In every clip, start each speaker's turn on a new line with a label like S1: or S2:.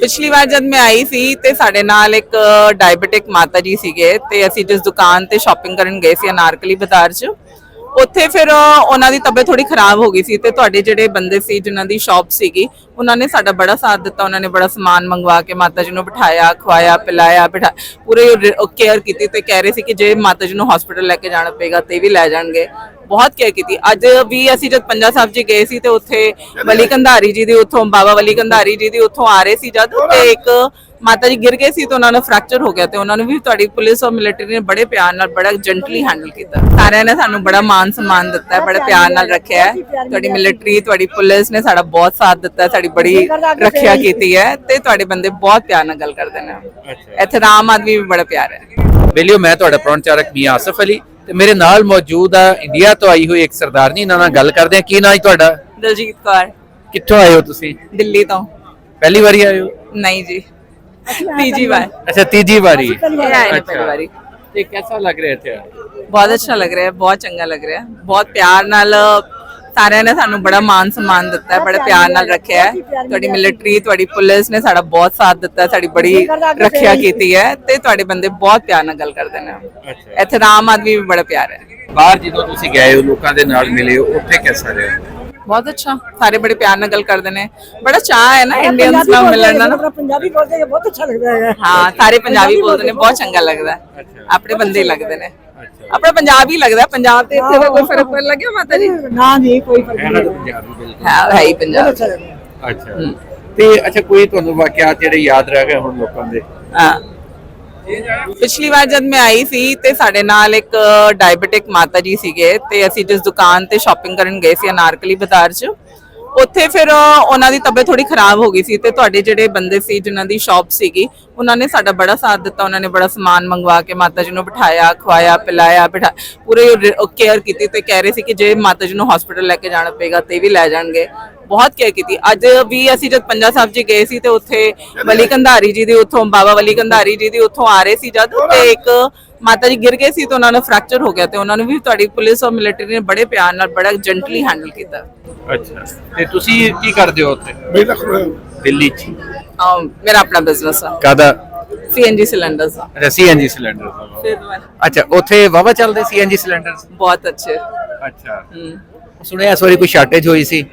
S1: ਪਿਛਲੀ ਵਾਰ ਜਦ ਮੈਂ ਆਈ ਸੀ ਤੇ ਸਾਡੇ ਨਾਲ ਇੱਕ ਡਾਇਬੀਟਿਕ ਮਾਤਾ ਜੀ ਸੀਗੇ ਤੇ ਅਸੀਂ ਜਿਸ ਦੁਕਾਨ ਤੇ ਸ਼ਾਪਿੰਗ ਕਰਨ ਗਏ ਸੀ ਅਨਾਰਕਲੀ ਬਾਜ਼ਾਰ 'ਚ, ਉੱਥੇ ਫਿਰ ਉਹਨਾਂ ਦੀ ਤਬੀਅਤ ਥੋੜੀ ਖਰਾਬ ਹੋ ਗਈ ਸੀ ਤੇ ਤੁਹਾਡੇ ਜਿਹੜੇ ਬੰਦੇ ਸੀ ਜਿਨ੍ਹਾਂ ਦੀ ਸ਼ਾਪ ਸੀਗੀ ਉਹਨਾਂ ਨੇ ਸਾਡਾ ਬੜਾ ਸਾਥ ਦਿੱਤਾ। ਉਹਨਾਂ ਨੇ ਬੜਾ ਸਮਾਨ ਮੰਗਵਾ ਕੇ ਮਾਤਾ ਜੀ ਨੂੰ ਬਿਠਾਇਆ, ਖਵਾਇਆ, ਪਿਲਾਇਆ, ਪੂਰੇ ਕੇਅਰ ਕੀਤੀ ਤੇ ਕਹਿ ਰਹੇ ਸੀ ਕਿ ਜੇ ਮਾਤਾ ਜੀ ਨੂੰ ਹਸਪੀਟਲ ਲੈ ਕੇ ਜਾਣਾ ਪਏਗਾ ਤੇ ਵੀ ਲੈ ਜਾਣਗੇ। ਬਹੁਤ ਕੇਅਰ ਕੀਤੀ। ਅੱਜ ਵੀ ਅਸੀਂ ਜਦ ਪੰਜਾ ਸਾਹਿਬ ਜੀ ਗਏ ਸੀ ਤੇ ਉੱਥੇ ਵਲੀ ਕੰਧਾਰੀ ਜੀ ਦੀ ਉੱਥੋਂ ਬਾਬਾ ਵਲੀ ਕੰਧਾਰੀ ਜੀ ਦੀ ਉੱਥੋਂ ਆ ਰਹੇ ਸੀ ਜਦ ਤੇ ਇੱਕ ਮਾਤਾ ਜੀ ਗਿਰ ਗਏ ਸੀ ਤੇ ਉਹਨਾਂ ਨੂੰ ਫ੍ਰੈਕਚਰ ਹੋ ਗਿਆ ਤੇ ਉਹਨਾਂ ਨੂੰ ਵੀ ਤੁਹਾਡੀ ਪੁਲਿਸ ਔਰ ਮਿਲਟਰੀ ਨੇ ਬੜੇ ਪਿਆਰ ਨਾਲ ਬੜਾ ਜੈਂਟਲੀ ਹੈਂਡਲ ਕੀਤਾ। ਸਾਰਿਆਂ ਨੇ ਸਾਨੂੰ ਬੜਾ ਮਾਨ ਸਨਮਾਨ ਦਿੱਤਾ ਹੈ, ਬੜੇ ਪਿਆਰ ਨਾਲ ਰੱਖਿਆ ਹੈ। ਤੁਹਾਡੀ ਮਿਲਟਰੀ, ਤੁਹਾਡੀ ਪੁਲਿਸ ਨੇ ਸਾਡਾ ਬਹੁਤ ਸਾਥ ਦਿੱਤਾ, ਸਾਡੀ ਬੜੀ ਰੱਖਿਆ ਕੀਤੀ ਹੈ ਤੇ ਤੁਹਾਡੇ ਬੰਦੇ ਬਹੁਤ ਪਿਆਰ ਨਾਲ ਗੱਲ ਕਰਦੇ ਨੇ। ਇੱਥੇ ਦਾ ਆਮ ਆਦਮੀ ਵੀ ਬੜਾ ਪਿਆਰ ਹੈ।
S2: ਵੇਲਿਓ ਮੈਂ ਤੁਹਾਡਾ ਪ੍ਰੋਣਚਾਰਕ ਮੀਆਂ ਆਸਫ ਅਲੀ ਤੇ ਮੇਰੇ ਨਾਲ ਮੌਜੂਦ ਆ ਇੰਡੀਆ ਤੋਂ ਆਈ ਹੋਈ ਇੱਕ ਸਰਦਾਰਨੀ। ਇਹਨਾਂ ਨਾਲ ਗੱਲ ਕਰਦੇ ਆ। ਕੀ ਨਾਂ ਹੈ ਤੁਹਾਡਾ?
S1: ਦਲਜੀਤ ਕੌਰ।
S2: ਕਿੱਥੋਂ ਆਏ ਹੋ ਤੁਸੀਂ?
S1: ਦਿੱਲੀ ਤੋਂ।
S2: ਪਹਿਲੀ ਵਾਰੀ ਆਏ ਹੋ?
S1: ਨਹੀਂ ਜੀ, तीजी बार।
S2: अच्छा, तीजी बारी।
S1: पहली बारी।
S2: ये कैसा लग रहा है?
S1: बहुत अच्छा लग रहा है, बहुत चंगा लग रहा है। बहुत प्यार नाल सारिਆਂ ਨੇ ਸਾਨੂੰ ਬੜਾ ਮਾਨ ਸਨਮਾਨ ਦਿੱਤਾ ਹੈ, ਬੜੇ ਪਿਆਰ ਨਾਲ ਰੱਖਿਆ ਹੈ। ਤੁਹਾਡੀ ਮਿਲਟਰੀ, ਤੁਹਾਡੀ ਪੁਲਿਸ ਨੇ ਸਾਡਾ ਬਹੁਤ ਸਾਥ ਦਿੱਤਾ, ਸਾਡੀ ਬੜੀ ਰੱਖਿਆ ਕੀਤੀ ਹੈ ਤੇ ਤੁਹਾਡੇ ਬੰਦੇ ਬਹੁਤ ਪਿਆਰ ਨਾਲ ਗੱਲ ਕਰਦੇ ਨੇ। ਇੱਥੇ ਦਾ ਆਮ ਆਦਮੀ ਵੀ ਬੜਾ ਪਿਆਰ ਹੈ।
S2: ਬਾਹਰ ਜਦੋਂ ਤੁਸੀਂ ਗਏ ਹੋ, ਲੋਕਾਂ ਦੇ ਨਾਲ ਮਿਲੇ ਹੋ, ਉੱਥੇ ਕਿਹਦਾ ਰਿਹਾ?
S1: बहुत अच्छा, सारे बड़े प्यार ਨਾਲ ਗੱਲ ਕਰਦੇ ਨੇ। ਬੜਾ ਚਾਹ ਹੈ ਨਾ ਇੰਡੀਅਨਸ ਨਾਲ ਮਿਲਣ ਦਾ।
S3: ਪੰਜਾਬੀ ਬੋਲਦੇ ਹੈ, ਬਹੁਤ ਅੱਛਾ ਲੱਗਦਾ ਹੈ।
S1: ਹਾਂ, ਸਾਰੇ ਪੰਜਾਬੀ ਬੋਲਦੇ ਨੇ, ਬਹੁਤ ਚੰਗਾ ਲੱਗਦਾ ਹੈ। ਆਪਣੇ ਬੰਦੇ ਹੀ ਲੱਗਦੇ ਨੇ। ਆਪਣਾ ਪੰਜਾਬ ਹੀ ਲੱਗਦਾ। ਪੰਜਾਬ ਤੇ ਇੱਥੇ ਦਾ ਕੋਈ ਫਰਕ ਨਹੀਂ ਲੱਗਿਆ ਮਾਤਾ ਜੀ?
S3: ਨਾ ਜੀ, ਕੋਈ ਫਰਕ ਨਹੀਂ।
S2: ਪੰਜਾਬੀ ਬਿਲਕੁਲ
S1: ਹੈ ਹੀ ਪੰਜਾਬ।
S2: ਅੱਛਾ। ਤੇ ਅੱਛਾ, ਕੋਈ ਤੁਹਾਨੂੰ ਵਾਕਿਆ ਜਿਹੜੇ ਯਾਦ ਰਹਿ ਗਏ ਹੁਣ ਲੋਕਾਂ ਦੇ?
S1: ਹਾਂ, ਪਿਛਲੀ ਵਾਰ ਜਦ ਮੈਂ ਆਈ ਸੀ ਤੇ ਸਾਡੇ ਨਾਲ ਇੱਕ ਡਾਇਬੀਟਿਕ ਮਾਤਾ ਜੀ ਸੀਗੇ ਤੇ ਅਸੀਂ ਜਿਸ ਦੁਕਾਨ ਤੇ ਸ਼ਾਪਿੰਗ ਕਰਨ ਗਏ ਸੀ ਅਨਾਰਕਲੀ ਬਾਜ਼ਾਰ 'ਚ, ਉੱਥੇ ਫਿਰ ਉਹਨਾਂ ਦੀ ਤਬੀਅਤ ਥੋੜੀ ਖਰਾਬ ਹੋ ਗਈ ਸੀ ਤੇ ਤੁਹਾਡੇ ਜਿਹੜੇ ਬੰਦੇ ਸੀ ਜਿਨ੍ਹਾਂ ਦੀ ਸ਼ਾਪ ਸੀਗੀ ਉਹਨਾਂ ਨੇ ਸਾਡਾ ਬੜਾ ਸਾਥ ਦਿੱਤਾ। ਉਹਨਾਂ ਨੇ ਬੜਾ ਸਮਾਨ ਮੰਗਵਾ ਕੇ ਮਾਤਾ ਜੀ ਨੂੰ ਬਿਠਾਇਆ, ਖਵਾਇਆ, ਪਿਲਾਇਆ, ਪੂਰੇ ਕੇਅਰ ਕੀਤੀ ਤੇ ਕਹਿ ਰਹੇ ਸੀ ਕਿ ਜੇ ਮਾਤਾ ਜੀ ਨੂੰ ਹਸਪੀਟਲ ਲੈ ਕੇ ਜਾਣਾ ਪਏਗਾ ਤੇ ਵੀ ਲੈ ਜਾਣਗੇ। ਬਹੁਤ ਕੇਅਰ ਕੀਤੀ। ਅੱਜ ਵੀ ਅਸੀਂ ਜਦ ਪੰਜਾ ਸਾਹਿਬ ਜੀ ਗਏ ਸੀ ਤੇ ਉੱਥੇ ਵਲੀ ਕੰਧਾਰੀ ਜੀ ਦੀ ਉੱਥੋਂ ਬਾਬਾ ਵਲੀ ਕੰਧਾਰੀ ਜੀ ਦੀ ਉੱਥੋਂ ਆ ਰਹੇ ਸੀ ਜਦ ਤੇ ਇੱਕ ਮਾਤਾ ਜੀ ਗਿਰ ਗਏ ਸੀ ਤੇ ਉਹਨਾਂ ਨੂੰ ਫ੍ਰੈਕਚਰ ਹੋ ਗਿਆ ਤੇ ਉਹਨਾਂ ਨੂੰ ਵੀ ਤੁਹਾਡੀ ਪੁਲਿਸ ਔਰ ਮਿਲਟਰੀ ਨੇ ਬੜੇ ਪਿਆਰ ਨਾਲ ਬੜਾ ਜੈਂਟਲੀ ਹੈਂਡਲ ਕੀਤਾ।
S2: ਅੱਛਾ। ਤੇ ਤੁਸੀਂ ਕੀ ਕਰਦੇ ਹੋ ਉੱਥੇ? ਦਿੱਲੀ 'ਚ?
S1: ਮੇਰਾ ਆਪਣਾ ਬਿਜ਼ਨਸ ਹੈ।
S2: ਕਾਹਦਾ?
S1: ਸੀਐਨਜੀ ਸਿਲੰਡਰਸ ਦਾ।
S2: ਅੱਛਾ, ਸੀਐਨਜੀ ਸਿਲੰਡਰ। ਅੱਛਾ, ਉੱਥੇ ਵਾਵਾ ਚੱਲਦੇ ਸੀਐਨਜੀ ਸਿਲੰਡਰ?
S1: ਬਹੁਤ ਅੱਛੇ।
S2: ਅੱਛਾ। ਸੁਣਿਆ ਇਸ ਵਾਰੀ ਕੋਈ ਸ਼ਾਰਟੇਜ ਹੋਈ ਸੀ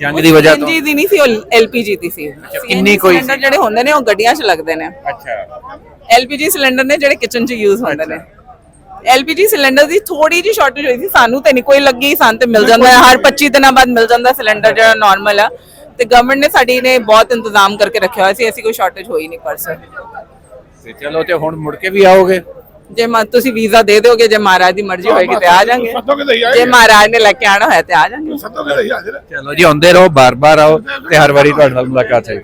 S2: ਜੰਗ ਦੀ ਵਜ੍ਹਾ ਤੋਂ?
S1: ਸੀਐਨਜੀ ਦੀ ਨਹੀਂ ਸੀ, ਉਹ ਐਲਪੀਜੀ ਦੀ ਸੀ।
S2: ਕਿੰਨੀ ਕੋਈ
S1: ਸਿਲੰਡਰ ਜਿਹੜੇ ਹੁੰਦੇ ਨੇ ਉਹ ਗੱਡੀਆਂ 'ਚ ਲੱਗਦੇ ਨੇ।
S2: ਅੱਛਾ।
S1: ਐਲਪੀਜੀ ਸਿਲੰਡਰ ਨੇ ਜਿਹੜੇ ਕਿਚਨ 'ਚ ਯੂਜ਼ ਹੁੰਦੇ ਨੇ। ਐਲਪੀਜੀ ਸਿਲੰਡਰ ਦੀ ਥੋੜੀ ਜਿਹੀ ਸ਼ਾਰਟੇਜ ਹੋਈ ਸੀ, ਸਾਨੂੰ ਤੇ ਨਹੀਂ ਕੋਈ ਲੱਗੀ। ਸਾਨੂੰ ਤੇ ਮਿਲ ਜਾਂਦਾ ਹੈ, ਹਰ 25 ਦਿਨਾਂ ਬਾਅਦ ਮਿਲ ਜਾਂਦਾ ਸਿਲੰਡਰ ਜਿਹੜਾ ਨਾਰਮਲ ਆ ਤੇ ਗਵਰਨਮੈਂਟ ਨੇ ਸਾਡੀ ਨੇ ਬਹੁਤ ਇੰਤਜ਼ਾਮ ਕਰਕੇ ਰੱਖਿਆ ਹੋਇਆ ਸੀ। ਅਸੀਂ ਕੋਈ ਸ਼ਾਰਟੇਜ ਹੋਈ ਨਹੀਂ ਪਰਸਨ।
S2: ਤੇ ਚਲੋ, ਤੇ ਹੁਣ ਮੁੜ ਕੇ ਵੀ ਆਓਗੇ?
S1: ਜੇ ਤੁਸੀਂ ਵੀਜ਼ਾ ਦੇ ਦਿਓਗੇ, ਜੇ ਮਹਾਰਾਜ ਦੀ ਮਰਜ਼ੀ ਹੋਏਗੀ ਤੇ ਆ ਜਾਾਂਗੇ। ਜੇ ਮਹਾਰਾਜ ਨੇ ਲੈ ਕੇ ਆਣਾ ਹੋਇਆ ਤੇ ਆ ਜਾਾਂਗੇ।
S2: ਚਲੋ ਜੀ, ਆਉਂਦੇ ਰਹੋ, ਬਾਰ-ਬਾਰ ਆਓ ਤੇ ਹਰ ਵਾਰੀ ਤੁਹਾਡੇ ਨਾਲ ਮੁਲਾਕਾਤ ਹੋਏਗੀ।